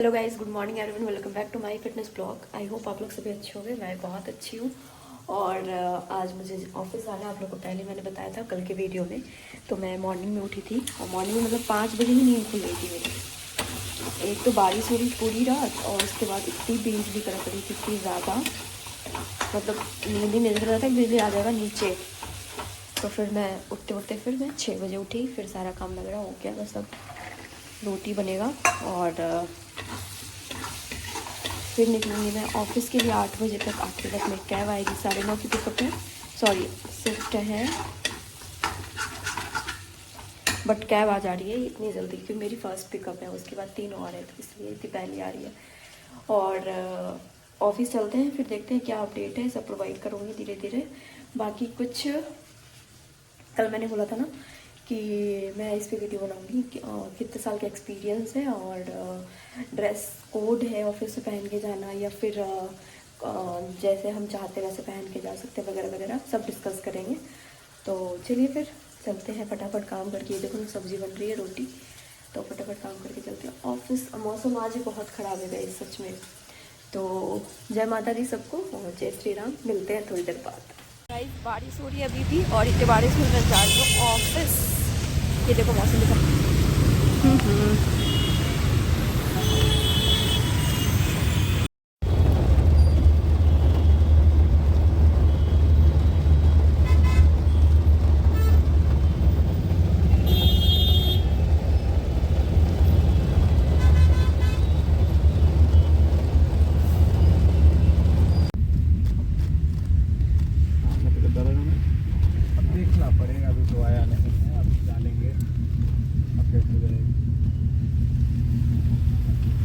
Hello guys, good morning everyone, welcome back to my fitness blog. I hope आप लोग सभी अच्छे होंगे। मैं बहुत अच्छी हूँ। और आज मुझे ऑफिस आना, आप लोग को पहले मैंने बताया था कल के वीडियो में। तो मैं मॉर्निंग में उठी थी और मॉर्निंग में मतलब 5 बजे ही नींद खुल गई थी मेरी। एक तो बारिश हो रही पूरी रात और उसके बाद इतनी बिजली कड़क रही थी, इतनी ज़्यादा, मतलब नींद ही नहीं लग रहा था कि बिजली आ जाएगा नीचे। तो फिर मैं उठते उठते फिर मैं 6 बजे उठी। फिर सारा काम लग रहा हो गया, बस अब रोटी बनेगा और फिर निकलूँगी मैं ऑफिस के लिए 8 बजे तक। 8 बजे तक मेरी कैब आएगी, 9:30 की पिकअप है, सॉरी शिफ्ट है, बट कैब आ जा रही है इतनी जल्दी क्योंकि मेरी फ़र्स्ट पिकअप है, उसके बाद 3 और है, तो इसलिए इतनी पहले आ रही है। और ऑफिस चलते हैं, फिर देखते हैं क्या अपडेट है, सब प्रोवाइड करूँगी धीरे धीरे। बाकी कुछ कल मैंने बोला था ना कि मैं इस पे वीडियो बनाऊंगी कि कितने साल का एक्सपीरियंस है और ड्रेस कोड है ऑफिस से पहन के जाना या फिर जैसे हम चाहते हैं वैसे पहन के जा सकते हैं वगैरह वगैरह, सब डिस्कस करेंगे। तो चलिए फिर चलते हैं, फटाफट काम करके। ये देखो सब्ज़ी बन रही है, रोटी, तो फटाफट काम करके चलते हैं ऑफिस। मौसम आज ही बहुत ख़राब है गाइस, सच में। तो जय माता दी सबको और जय श्री राम। मिलते हैं थोड़ी देर बाद। गाइस बारिश हो रही है अभी भी और इतने बारिश में मैं जा रही हूँ ऑफिस। ये देखो मौसम दिखा। देखना पड़ेगा, अभी तो आया नहीं है, अभी डालेंगे अपडेट हो जाएगी।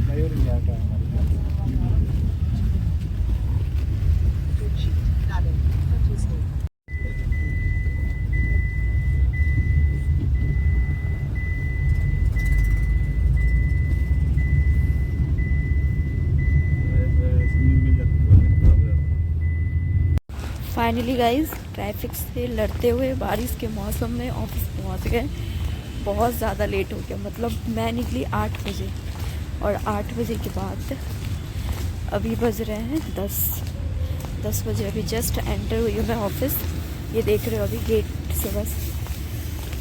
मयूर नहीं आता है हमारे फाइनली गाइस ट्रैफिक से लड़ते हुए बारिश के मौसम में ऑफिस पहुंच गए। बहुत ज़्यादा लेट हो गया, मतलब मैं निकली 8 बजे और 8 बजे के बाद अभी बज रहे हैं 10 बजे। अभी जस्ट एंटर हुई हूँ मैं ऑफिस। ये देख रहे हो अभी गेट से बस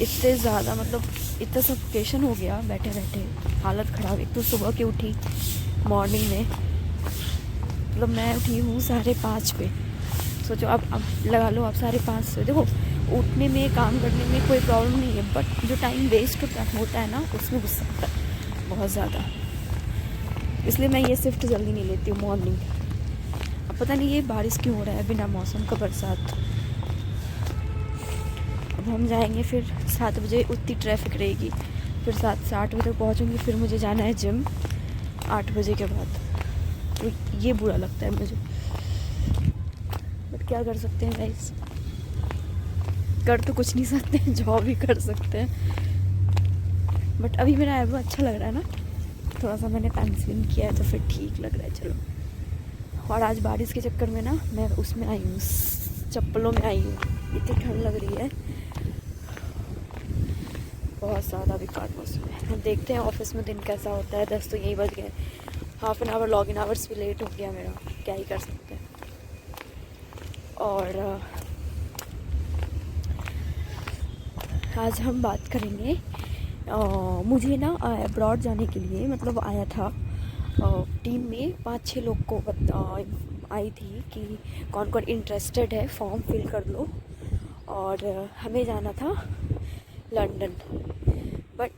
इतने ज़्यादा, मतलब इतना सफोकेशन हो गया बैठे बैठे, हालत ख़राब। एक तो सुबह की उठी मॉर्निंग में, मतलब मैं उठी हूँ 5:30 पे। सोचो अब लगा लो आप 5:30 से। देखो उठने में काम करने में कोई प्रॉब्लम नहीं है, बट जो टाइम वेस्ट होता है ना उसमें गुस्सा आता है बहुत ज़्यादा। इसलिए मैं ये शिफ्ट जल्दी नहीं लेती हूँ मॉर्निंग। अब पता नहीं ये बारिश क्यों हो रहा है बिना मौसम का, बरसात। अब हम जाएंगे फिर 7 बजे, उतनी ट्रैफिक रहेगी, फिर 7 से 8 बजे तक पहुँचूँगी। फिर मुझे जाना है जिम 8 बजे के बाद। तो ये बुरा लगता है मुझे, बट क्या कर सकते हैं गाइस, कर तो कुछ नहीं सकते हैं, जॉब ही कर सकते हैं। बट अभी मेरा आईब्रो अच्छा लग रहा है ना, थोड़ा सा मैंने पेंसिलिंग किया है तो फिर ठीक लग रहा है, चलो। और आज बारिश के चक्कर में ना मैं उसमें आई हूँ, चप्पलों में आई हूँ, इतनी ठंड लग रही है बहुत ज़्यादा। बेकार मौसम है। देखते हैं ऑफिस में दिन कैसा होता है। 10 तो यही बज गए, half an hour log in hours भी लेट हो गया मेरा, क्या ही कर सकते हैं। और आज हम बात करेंगे, मुझे ना अब्रॉड जाने के लिए मतलब आया था टीम में 5-6 लोग को आई थी कि कौन कौन इंटरेस्टेड है, फॉर्म फिल कर लो। और हमें जाना था लंदन, बट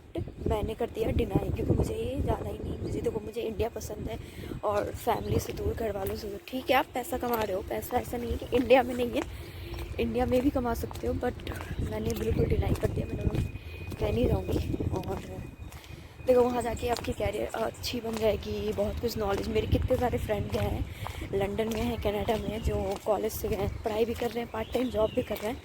मैंने कर दिया डिनाई क्योंकि मुझे ये जाना ही नहीं। मुझे देखो, मुझे इंडिया पसंद है और फैमिली से दूर, घर वालों से दूर। ठीक है आप पैसा कमा रहे हो, पैसा ऐसा नहीं है कि इंडिया में नहीं है, इंडिया में भी कमा सकते हो, बट मैंने बिल्कुल डिनाई कर दिया। मैंने मैं नहीं जाऊँगी। और देखो वहाँ जाके आपकी कैरियर अच्छी बन जाएगी, बहुत कुछ नॉलेज। मेरे कितने सारे फ्रेंड गए हैं लंदन में हैं, कनाडा में, जो कॉलेज से गए हैं, पढ़ाई भी कर रहे हैं, पार्ट टाइम जॉब भी कर रहे हैं।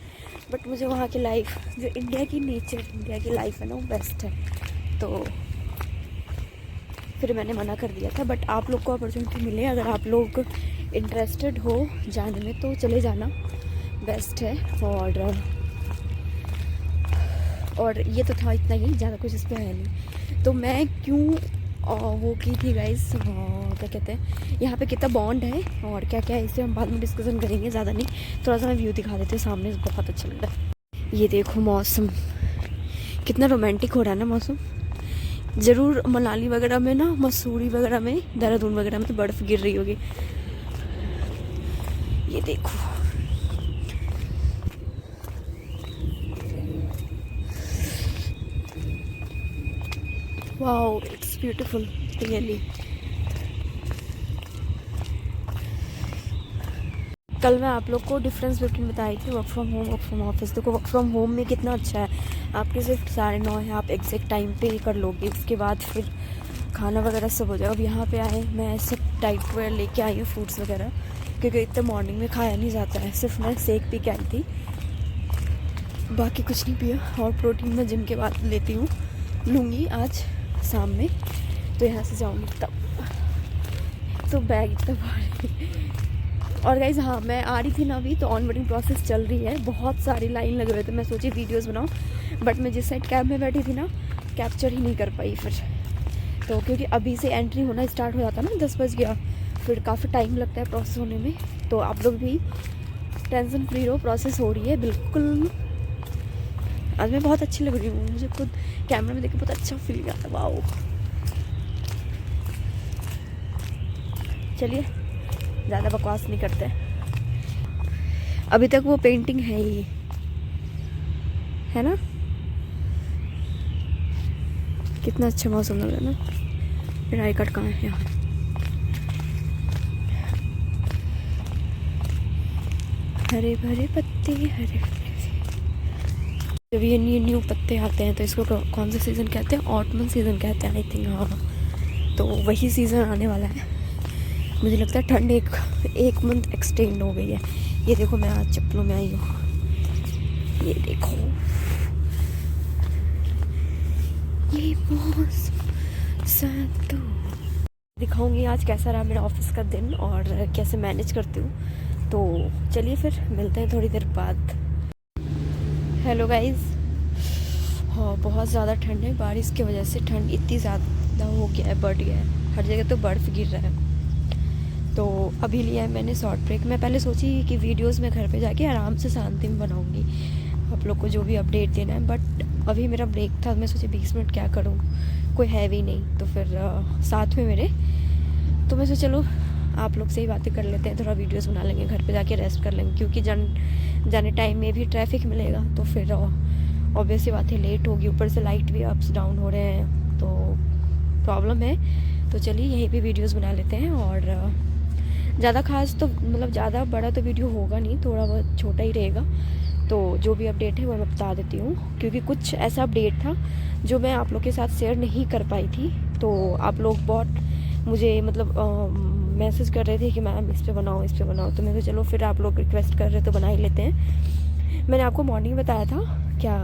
बट मुझे वहाँ की लाइफ, जो इंडिया की नेचर, इंडिया की लाइफ है ना, वो बेस्ट है। तो फिर मैंने मना कर दिया था। बट आप लोग को अपॉर्चुनिटी मिले, अगर आप लोग इंटरेस्टेड हो जाने में तो चले जाना, बेस्ट है। और ये तो था इतना ही, ज़्यादा कुछ इस पर है नहीं। तो मैं क्यों और वो की थी गाइस, क्या कहते हैं, यहाँ पे कितना बॉन्ड है और क्या क्या है, इसे हम बाद में डिस्कशन करेंगे, ज़्यादा नहीं। थोड़ा सा मैं व्यू दिखा देती हूँ सामने, बहुत अच्छा लग रहा है। ये देखो मौसम कितना रोमांटिक हो रहा है ना मौसम। ज़रूर मनाली वगैरह में ना, मसूरी वगैरह में, देहरादून वगैरह में बर्फ़ गिर रही होगी। ये देखो वाओ, इट्स ब्यूटीफुल रियली। कल मैं आप लोग को डिफरेंस बिटवीन बताई थी work from home, work from office. देखो वर्क फ्रॉम होम में कितना अच्छा है, आपकी शिफ्ट 9:30 है, आप एग्जैक्ट टाइम पे कर लोगे, उसके बाद फिर खाना वगैरह सब हो जाएगा। अब यहाँ पे आए मैं ऐसे टाइट वगैरह लेके आई हूँ, फ्रूट्स वगैरह, क्योंकि इतने मॉर्निंग में खाया नहीं जाता है। सिर्फ मैं शेक पी के आई थी, बाकी कुछ नहीं पिया। और प्रोटीन मैं जिम के बाद लेती हूँ, लूँगी आज शाम में, तो यहाँ से जाऊँगी तब। तो बैग इतना भारी। और गाइज हाँ, मैं आ रही थी ना अभी, तो ऑनबोर्डिंग प्रोसेस चल रही है, बहुत सारी लाइन लगे हुए थे। मैं सोची वीडियोस बनाऊँ, बट मैं जिस साइड कैब में बैठी थी ना, कैप्चर ही नहीं कर पाई फिर। तो क्योंकि अभी से एंट्री होना स्टार्ट हो जाता ना, 10 बज गया, फिर काफ़ी टाइम लगता है प्रोसेस होने में। तो आप लोग भी टेंशन फ्री रहो, प्रोसेस हो रही है बिल्कुल। आज मैं बहुत अच्छी लग रही हूँ, मुझे खुद कैमरा में देख के बहुत अच्छा फील आता है। वाओ, चलिए ज़्यादा बकवास नहीं करते। अभी तक वो पेंटिंग है ही, है ना। कितना अच्छा मौसम लग रहा है ना। फिर आई कट कहाँ है यहाँ, हरे भरे पत्ते, हरे भरे। जब ये न्यू पत्ते आते हैं तो इसको कौन सा सीज़न कहते हैं, ऑटमन सीज़न कहते हैं आई थिंक। हाँ, तो वही सीज़न आने वाला है। मुझे लगता है ठंड एक मंथ एक्सटेंड हो गई है। ये देखो मैं आज चप्पलों में आई हूँ, ये देखो, ये मौसम तो दिखाऊंगी आज कैसा रहा मेरा ऑफिस का दिन और कैसे मैनेज करती हूँ। तो चलिए फिर मिलते हैं थोड़ी देर बाद। हेलो गाइस, हाँ बहुत ज़्यादा ठंड है, बारिश की वजह से ठंड इतनी ज़्यादा हो गया है, बढ़ गया है, हर जगह तो बर्फ़ गिर रहा है। तो अभी लिया है मैंने शॉर्ट ब्रेक। मैं पहले सोची कि वीडियोस में घर पे जाके आराम से शांति में बनाऊंगी, आप लोग को जो भी अपडेट देना है, बट अभी मेरा ब्रेक था, मैं सोची 20 मिनट क्या करूँ, कोई है भी नहीं, तो फिर साथ में मेरे, तो मैं सोचा चलो आप लोग से ही बातें कर लेते हैं, थोड़ा वीडियोस बना लेंगे, घर पे जाके रेस्ट कर लेंगे, क्योंकि जाने टाइम में भी ट्रैफिक मिलेगा, तो फिर ऑब्वियसली बात है लेट होगी, ऊपर से लाइट भी अप्स डाउन हो रहे हैं, तो प्रॉब्लम है। तो चलिए यहीं पे वीडियोस बना लेते हैं। और ज़्यादा खास तो मतलब ज़्यादा बड़ा तो वीडियो होगा नहीं, थोड़ा बहुत छोटा ही रहेगा। तो जो भी अपडेट है वो मैं बता देती हूँ, क्योंकि कुछ ऐसा अपडेट था जो मैं आप लोग के साथ शेयर नहीं कर पाई थी। तो आप लोग बहुत मुझे मतलब मैसेज कर रहे थे कि मैम इस पे बनाओ, इस पे बनाओ, तो मैं तो चलो फिर आप लोग रिक्वेस्ट कर रहे तो बना ही लेते हैं। मैंने आपको मॉर्निंग बताया था क्या,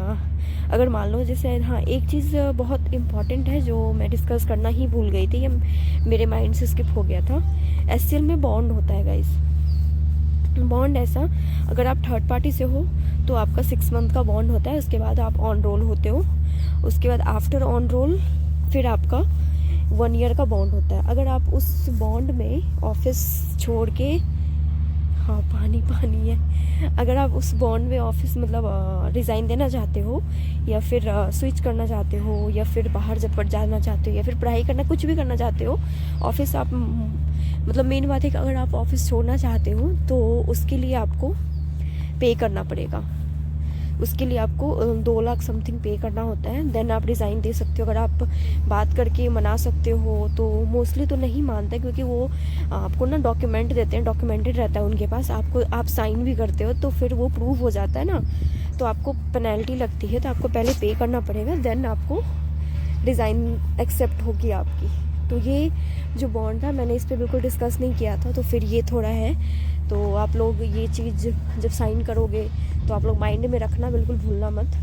अगर मान लो जैसे, हाँ एक चीज़ बहुत इम्पॉर्टेंट है जो मैं डिस्कस करना ही भूल गई थी, ये मेरे माइंड से स्किप हो गया था। एचसीएल में बॉन्ड होता है गाइस, बॉन्ड ऐसा, अगर आप थर्ड पार्टी से हो तो आपका 6 मंथ का बॉन्ड होता है, उसके बाद आप ऑन रोल होते हो, उसके बाद आफ्टर ऑन रोल फिर आपका 1 ईयर का बॉन्ड होता है। अगर आप उस बॉन्ड में ऑफिस छोड़ के, हाँ पानी पानी है, अगर आप उस बॉन्ड में ऑफिस मतलब रिज़ाइन देना चाहते हो, या फिर स्विच करना चाहते हो, या फिर बाहर जब पढ़ जाना चाहते हो, या फिर पढ़ाई करना, कुछ भी करना चाहते हो, ऑफिस आप मतलब मेन बात है कि अगर आप ऑफिस छोड़ना चाहते हो तो उसके लिए आपको पे करना पड़ेगा, उसके लिए आपको 2 लाख समथिंग पे करना होता है, देन आप रिज़ाइन दे सकते हो। अगर आप बात करके मना सकते हो तो मोस्टली तो नहीं मानते, क्योंकि वो आपको ना डॉक्यूमेंट देते हैं, डॉक्यूमेंटेड रहता है उनके पास, आपको आप साइन भी करते हो तो फिर वो प्रूव हो जाता है ना, तो आपको पेनल्टी लगती है, तो आपको पहले पे करना पड़ेगा, देन आपको रिज़ाइन एक्सेप्ट होगी आपकी। तो ये जो बॉन्ड था मैंने इस पर बिल्कुल डिस्कस नहीं किया था, तो फिर ये थोड़ा है, तो आप लोग ये चीज़ जब साइन करोगे तो आप लोग माइंड में रखना, बिल्कुल भूलना मत।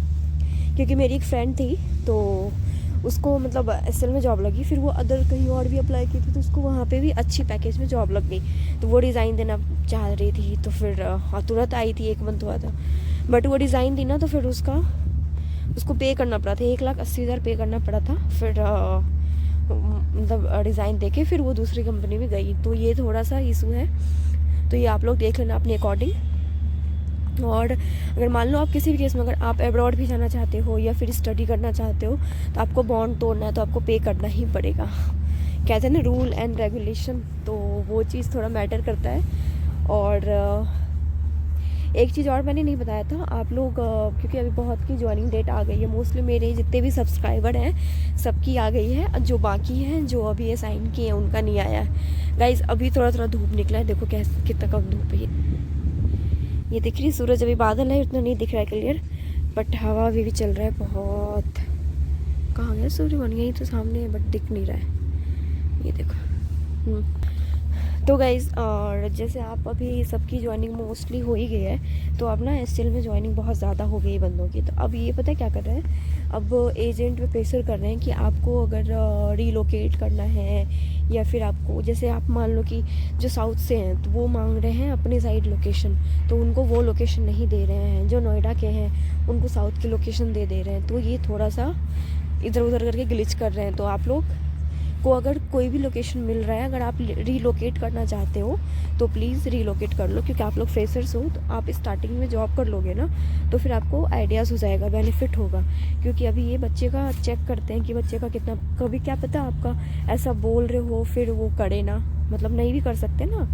क्योंकि मेरी एक फ्रेंड थी, तो उसको मतलब एचसीएल में जॉब लगी, फिर वो अदर कहीं और भी अप्लाई की थी, तो उसको वहाँ पे भी अच्छी पैकेज में जॉब लग गई, तो वो रिज़ाइन देना चाह रही थी, तो फिर तुरंत आई थी, 1 मंथ हुआ था, बट वो रिज़ाइन दी ना, तो फिर उसको पे करना पड़ा था, 1,80,000 पे करना पड़ा था। फिर मतलब रिज़ाइन देके फिर वो दूसरी कंपनी में गई। तो ये थोड़ा सा इशू है, तो ये आप लोग देख लेना अपने अकॉर्डिंग। और अगर मान लो आप किसी भी केस में अगर आप अब्रॉड भी जाना चाहते हो या फिर स्टडी करना चाहते हो तो आपको बॉन्ड तोड़ना है तो आपको पे करना ही पड़ेगा। कहते हैं ना रूल एंड रेगुलेशन, तो वो चीज़ थोड़ा मैटर करता है। और एक चीज़ और मैंने नहीं बताया था आप लोग, क्योंकि अभी बहुत की ज्वाइनिंग डेट आ गई है, मोस्टली मेरे जितने भी सब्सक्राइबर हैं सबकी आ गई है, जो बाकी हैं जो अभी ये साइन किए हैं उनका नहीं आया है। गाइज़ अभी थोड़ा थोड़ा धूप निकला है, देखो कैसे कितना कम धूप है ये दिख रही सूरज, अभी बादल है उतना नहीं दिख रहा है क्लियर, बट हवा भी चल रहा है बहुत। कहाँ गया सूर्य, बन गई तो सामने है बट दिख नहीं रहा है, ये देखो। तो गाइज़ और जैसे आप अभी सबकी ज्वाइनिंग मोस्टली हो ही गई है, तो अब ना एसटीएल में ज्वाइनिंग बहुत ज़्यादा हो गई है बंदों की। तो अब ये पता है क्या कर रहे हैं, अब एजेंट पे प्रेशर कर रहे हैं कि आपको अगर रीलोकेट करना है या फिर आपको, जैसे आप मान लो कि जो साउथ से हैं तो वो मांग रहे हैं अपनी साइड लोकेशन, तो उनको वो लोकेशन नहीं दे रहे हैं। जो नोएडा के हैं उनको साउथ की लोकेशन दे रहे हैं। तो ये थोड़ा सा इधर उधर करके ग्लिच कर रहे हैं। तो आप लोग को अगर कोई भी लोकेशन मिल रहा है, अगर आप रीलोकेट करना चाहते हो तो प्लीज़ रीलोकेट कर लो, क्योंकि आप लोग फ्रेशर्स हो तो आप स्टार्टिंग में जॉब कर लोगे ना तो फिर आपको आइडियाज़ हो जाएगा, बेनिफिट होगा। क्योंकि अभी ये बच्चे का चेक करते हैं कि बच्चे का कितना, कभी क्या पता आपका ऐसा बोल रहे हो फिर वो करे ना, मतलब नहीं भी कर सकते ना,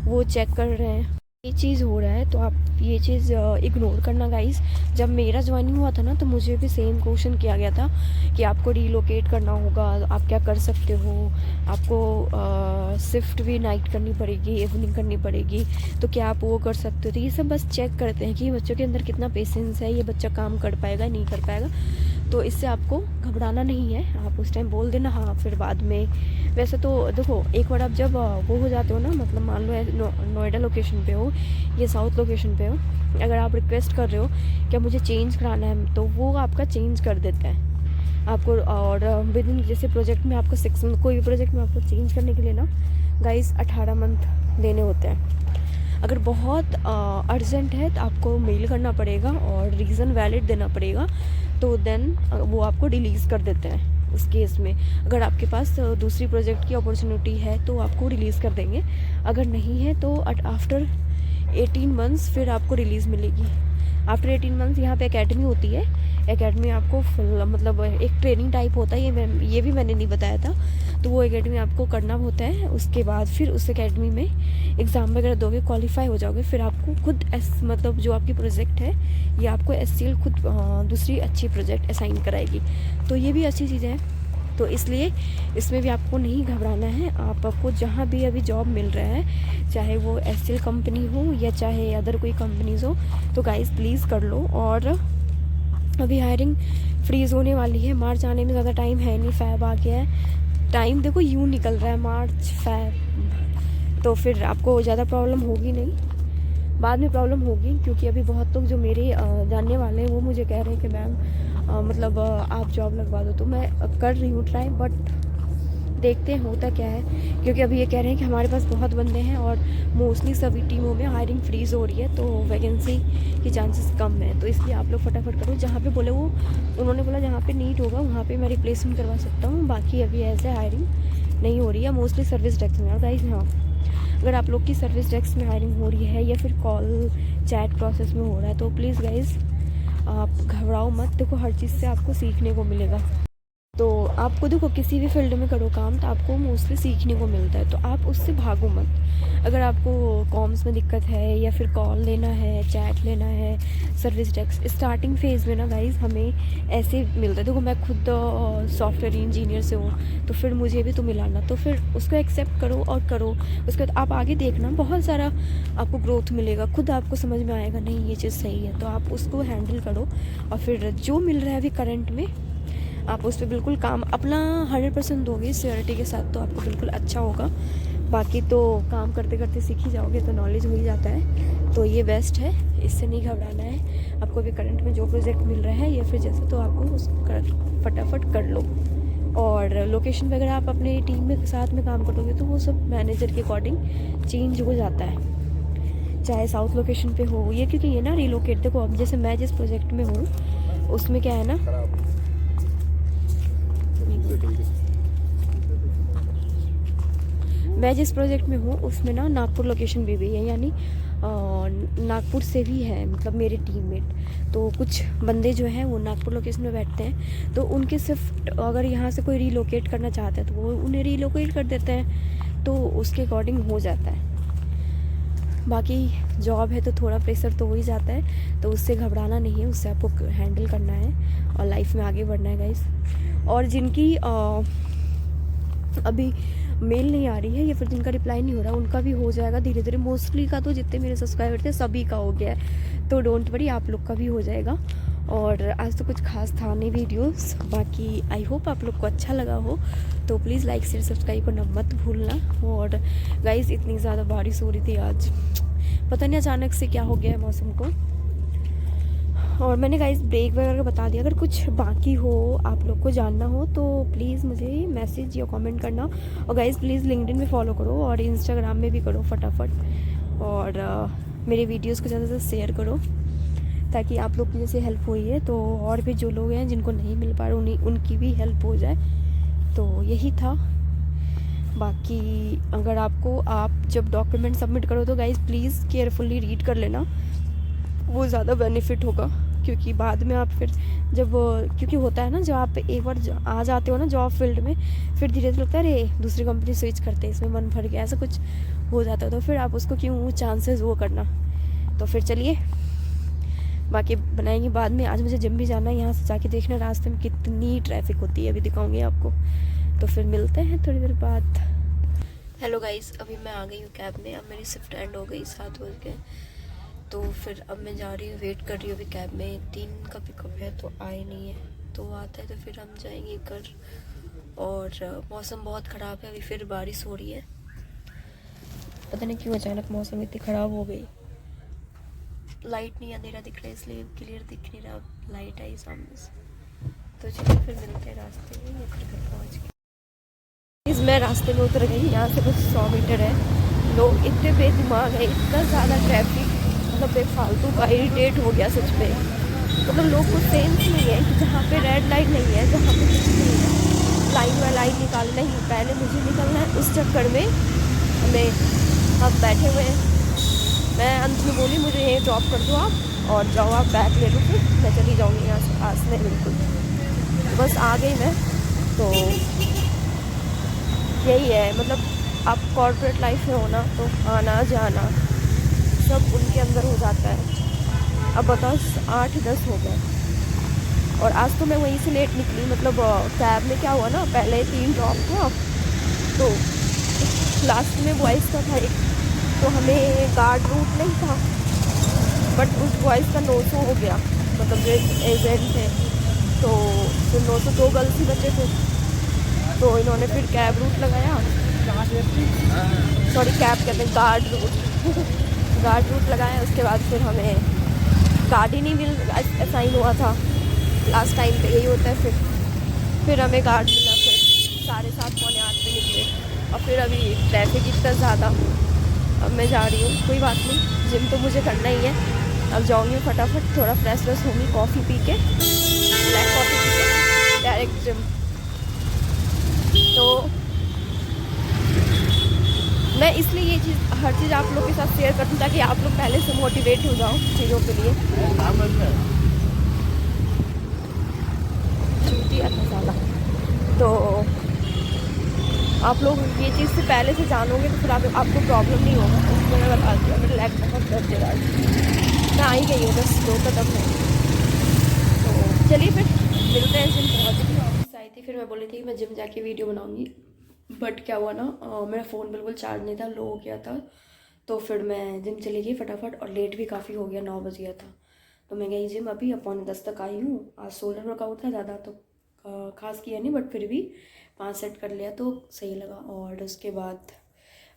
वो चेक कर रहे हैं, ये चीज़ हो रहा है। तो आप ये चीज़ इग्नोर करना गाइस। जब मेरा ज्वाइनिंग हुआ था ना तो मुझे भी सेम क्वेश्चन किया गया था कि आपको रीलोकेट करना होगा, आप क्या कर सकते हो, आपको शिफ्ट भी नाइट करनी पड़ेगी, इवनिंग करनी पड़ेगी, तो क्या आप वो कर सकते हो। तो ये सब बस चेक करते हैं कि बच्चों के अंदर कितना पेशेंस है, ये बच्चा काम कर पाएगा नहीं कर पाएगा। तो इससे आपको घबराना नहीं है, आप उस टाइम बोल देना हाँ, फिर बाद में वैसे तो देखो एक बार आप जब वो हो जाते हो ना, मतलब मान लो नोएडा लोकेशन पे हो या साउथ लोकेशन पे हो, अगर आप रिक्वेस्ट कर रहे हो कि मुझे चेंज कराना है तो वो आपका चेंज कर देता है आपको। और विद इन जैसे प्रोजेक्ट में आपको 6 मंथ, कोई भी प्रोजेक्ट में आपको चेंज करने के लिए ना गाइस 18 मंथ देने होते हैं। अगर बहुत अर्जेंट है तो आपको मेल करना पड़ेगा और रीज़न वैलिड देना पड़ेगा, तो देन वो आपको रिलीज़ कर देते हैं। उस केस में अगर आपके पास दूसरी प्रोजेक्ट की अपॉर्चुनिटी है तो आपको रिलीज़ कर देंगे, अगर नहीं है तो आफ्टर 18 मंथ्स फिर आपको रिलीज़ मिलेगी। आफ्टर 18 मंथ्स यहाँ पे एकेडमी होती है, एकेडमी आपको मतलब एक ट्रेनिंग टाइप होता है, ये भी मैंने नहीं बताया था। तो वो एकेडमी आपको करना होता है, उसके बाद फिर उस एकेडमी में एग्ज़ाम वगैरह दोगे, क्वालिफाई हो जाओगे, फिर आपको खुद मतलब जो आपकी प्रोजेक्ट है ये आपको एसटीएल खुद दूसरी अच्छी प्रोजेक्ट असाइन कराएगी। तो ये भी अच्छी चीज़ है, तो इसलिए इसमें भी आपको नहीं घबराना है। आपको जहाँ भी अभी जॉब मिल रहा है, चाहे वो एसटीएल कंपनी हो या चाहे अदर कोई कंपनीज़ हो, तो गाइस प्लीज़ कर लो। और अभी हायरिंग फ्रीज़ होने वाली है, मार्च आने में ज़्यादा टाइम है नहीं, फैब आ गया है, टाइम देखो यूँ निकल रहा है मार्च फैब, तो फिर आपको ज़्यादा प्रॉब्लम होगी नहीं, बाद में प्रॉब्लम होगी। क्योंकि अभी बहुत लोग जो मेरे जानने वाले हैं वो मुझे कह रहे हैं कि मैम मतलब आप जॉब लगवा दो, तो मैं कर रही हूँ ट्राई, बट देखते हैं होता क्या है। क्योंकि अभी ये कह रहे हैं कि हमारे पास बहुत बंदे हैं और मोस्टली सभी टीमों में हायरिंग फ्रीज़ हो रही है, तो वैकेंसी की चांसेस कम है। तो इसलिए आप लोग फटाफट करो, जहाँ पे बोले वो उन्होंने बोला जहाँ पे नीट होगा वहाँ पे मैं रिप्लेसमेंट करवा सकता हूँ, बाकी अभी ऐसे हायरिंग नहीं हो रही है मोस्टली सर्विस डेस्क में। और गाइस हाँ, अगर आप लोग की सर्विस डेस्क में हायरिंग हो रही है या फिर कॉल चैट प्रोसेस में हो रहा है तो प्लीज़ गाइस आप घबराओ मत, देखो हर चीज़ से आपको सीखने को मिलेगा। तो आपको देखो किसी भी फील्ड में करो काम तो आपको मोस्टली सीखने को मिलता है, तो आप उससे भागो मत। अगर आपको कॉम्स में दिक्कत है या फिर कॉल लेना है, चैट लेना है, सर्विस डेस्क स्टार्टिंग फेज़ में ना गाइस हमें ऐसे मिलता है। देखो मैं खुद सॉफ्टवेयर इंजीनियर से हूँ, तो फिर मुझे भी तो मिला ना, तो फिर उसको एक्सेप्ट करो और करो। उसके बाद आप आगे देखना बहुत सारा आपको ग्रोथ मिलेगा, खुद आपको समझ में आएगा नहीं ये चीज़ सही है, तो आप उसको हैंडल करो। और फिर जो मिल रहा है अभी करंट में आप उस पर बिल्कुल काम अपना 100% दोगे सियोरिटी के साथ, तो आपको बिल्कुल अच्छा होगा। बाकी तो काम करते करते सीख ही जाओगे, तो नॉलेज हो ही जाता है, तो ये बेस्ट है, इससे नहीं घबराना है। आपको अभी करंट में जो प्रोजेक्ट मिल रहा है या फिर जैसे, तो आपको उसको फटाफट कर लो। और लोकेशन वगैरह आप अपने टीम में साथ में काम करोगे तो वो सब मैनेजर के अकॉर्डिंग चेंज हो जाता है, चाहे साउथ लोकेशन पे हो ये, क्योंकि ये ना रिलोकेट, देखो अब जैसे मैं जिस प्रोजेक्ट में हूँ उसमें क्या है ना, मैं जिस प्रोजेक्ट में हूँ उसमें ना नागपुर लोकेशन भी है, यानी नागपुर से भी है, मतलब मेरे टीममेट। तो कुछ बंदे जो हैं वो नागपुर लोकेशन में बैठते हैं, तो उनके सिर्फ अगर यहाँ से कोई रीलोकेट करना चाहता है तो वो उन्हें रीलोकेट कर देते हैं, तो उसके अकॉर्डिंग हो जाता है। बाकी जॉब है तो थोड़ा प्रेशर तो हो ही जाता है, तो उससे घबराना नहीं है, उससे आपको हैंडल करना है और लाइफ में आगे बढ़ना है गाइस। और जिनकी अभी मेल नहीं आ रही है या फिर जिनका रिप्लाई नहीं हो रहा, उनका भी हो जाएगा धीरे धीरे। मोस्टली का तो जितने मेरे सब्सक्राइबर थे सभी का हो गया है, तो डोंट वरी, आप लोग का भी हो जाएगा। और आज तो कुछ खास था नहीं वीडियोस, बाकी आई होप आप लोग को अच्छा लगा हो, तो प्लीज़ लाइक शेयर सब्सक्राइब करना मत भूलना। और गाइस इतनी ज़्यादा बारिश हो रही थी आज, पता नहीं अचानक से क्या हो गया है मौसम को। और मैंने गाइस ब्रेक वगैरह का बता दिया, अगर कुछ बाकी हो आप लोग को जानना हो तो प्लीज़ मुझे मैसेज या कमेंट करना। और गाइस प्लीज़ लिंक्डइन में फॉलो करो और इंस्टाग्राम में भी करो फटाफट। और मेरे वीडियोस को ज़्यादा से शेयर करो, ताकि आप लोग की जैसे हेल्प हुई है तो और भी जो लोग हैं जिनको नहीं मिल पा रहे उनकी भी हेल्प हो जाए। तो यही था। बाकी अगर आपको, आप जब डॉक्यूमेंट सबमिट करो तो गाइस प्लीज़ केयरफुली रीड कर लेना, वो ज़्यादा बेनिफिट होगा। क्योंकि बाद में आप फिर जब, क्योंकि होता है ना जब आप एक बार आ जाते हो ना जॉब फील्ड में, फिर धीरे धीरे लगता है अरे दूसरी कंपनी स्विच करते हैं, इसमें मन भर गया, ऐसा कुछ हो जाता है, तो फिर आप उसको क्यों चांसेस वो करना। तो फिर चलिए बाकी बनाएंगे बाद में। आज मुझे जिम भी जाना है, यहाँ से जाके देखना रास्ते में कितनी ट्रैफिक होती है, अभी दिखाऊंगी आपको। तो फिर मिलते हैं थोड़ी देर बाद। हेलो गाइस, अभी मैं आ गई हूँ कैब में, अब मेरी शिफ्ट एंड हो गई 7 बज के, तो फिर अब मैं जा रही हूँ, वेट कर रही हूँ अभी कैब में। 3 का पिकअप है तो आए नहीं है, तो आता है तो फिर हम जाएंगे घर। और मौसम बहुत ख़राब है, अभी फिर बारिश हो रही है, पता नहीं क्यों अचानक मौसम इतनी ख़राब हो गई। लाइट नहीं, अंधेरा दिख रहा है इसलिए क्लियर दिख नहीं रहा, लाइट आई सामने से। तो चलिए फिर मिलते हैं रास्ते में या फिर घर पहुँच गए। मैं रास्ते में उतर गई, यहाँ से बस 100 मीटर है। लोग इतने बेदिमाग है, इतना ज़्यादा ट्रैफिक, मतलब बेफालतू का इरिटेट हो गया सच में। मतलब लोग को सेंस नहीं है कि जहाँ पे रेड लाइट नहीं है, जहाँ पे कुछ नहीं है, लाइन वाला लाइन निकालना ही पहले मुझे निकलना है, उस चक्कर में हमें हम बैठे हुए हैं। मैं अंत में बोली मुझे यहीं ड्रॉप कर दो आप और जाओ, आप बैग ले लो, फिर मैं चली जाऊँगी यहाँ से पास में बिल्कुल। तो बस आ गई मैं। तो यही है, मतलब आप कॉर्पोरेट लाइफ में हो ना, तो आना जाना सब उनके अंदर हो जाता है। अब बताओ 8-10 हो गए और आज तो मैं वहीं से लेट निकली। मतलब कैब में क्या हुआ ना, पहले 3 ड्रॉप हुआ, तो लास्ट में बॉयज़ का था एक, तो हमें गार्ड रूट नहीं था, बट उस बॉयज़ का 900 हो गया, मतलब जो एजेंट थे, तो फिर 902 गर्ल्स ही बचे थे। तो इन्होंने फिर कैब रूट लगाया, सॉरी कैब कहते हैं, गार्ड रूट गार्ड रूट लगाया। उसके बाद फिर हमें गाड़ी नहीं मिल असाइन हुआ था, लास्ट टाइम पे यही होता है। फिर हमें गार्ड मिला, फिर 7:30 पौने 8 पे निकले। और फिर अभी ट्रैफिक इतना ज़्यादा, अब मैं जा रही हूँ, कोई बात नहीं, जिम तो मुझे करना ही है। अब जाऊँगी फटाफट, थोड़ा फ्रेश व्रेश होंगी, कॉफ़ी पी के, ब्लैक कॉफ़ी पी के डायरेक्ट जिम। तो मैं इसलिए ये चीज़, हर चीज़ आप लोग के साथ शेयर करती हूँ ताकि आप लोग पहले से मोटिवेट हो जाओ चीज़ों के लिए। चूती है ज़्यादा, तो आप लोग ये चीज़ से पहले से जानोगे तो फिर आपको प्रॉब्लम नहीं होगा। उसको मैं बता दिया, मेरे लैग बहुत दर्द दे रहा है, मैं आई गई हूँ बस 2 कदम है। तो चलिए फिर मिलते हैं, जिम पहुँच गई, ऑफिस आई थी, फिर मैं बोली थी मैं जिम जाके वीडियो बनाऊँगी, बट क्या हुआ ना, मेरा फ़ोन बिल्कुल चार्ज नहीं था, लो हो गया था। तो फिर मैं जिम चली गई फटाफट, और लेट भी काफ़ी हो गया, 9 बज गया था। तो मैं गई जिम, अभी 9:45 तक आई हूँ। आज शोल्डर वर्कआउट था, ज़्यादा तो खास किया नहीं, बट फिर भी 5 सेट कर लिया तो सही लगा। और उसके बाद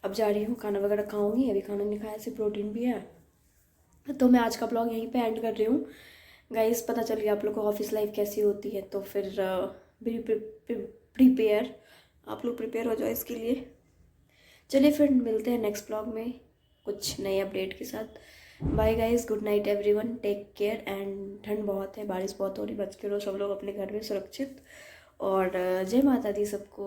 अब जा रही हूँ, खाना वगैरह खाऊँगी, अभी खाना नहीं खाया, सिर्फ प्रोटीन भी है। तो मैं आज का ब्लॉग यहीं पे एंड कर रही हूँ गाइस। पता चल गया आप लोग को ऑफिस लाइफ कैसी होती है, तो फिर प्रिपेयर, आप लोग प्रिपेयर हो जाओ इसके लिए। चलिए फिर मिलते हैं नेक्स्ट ब्लॉग में कुछ नए अपडेट के साथ। Bye guys, good night everyone, take care. And ठंड बहुत है, बारिश बहुत हो रही, बच के रहो सब लोग अपने घर में सुरक्षित। और जय माता दी सबको।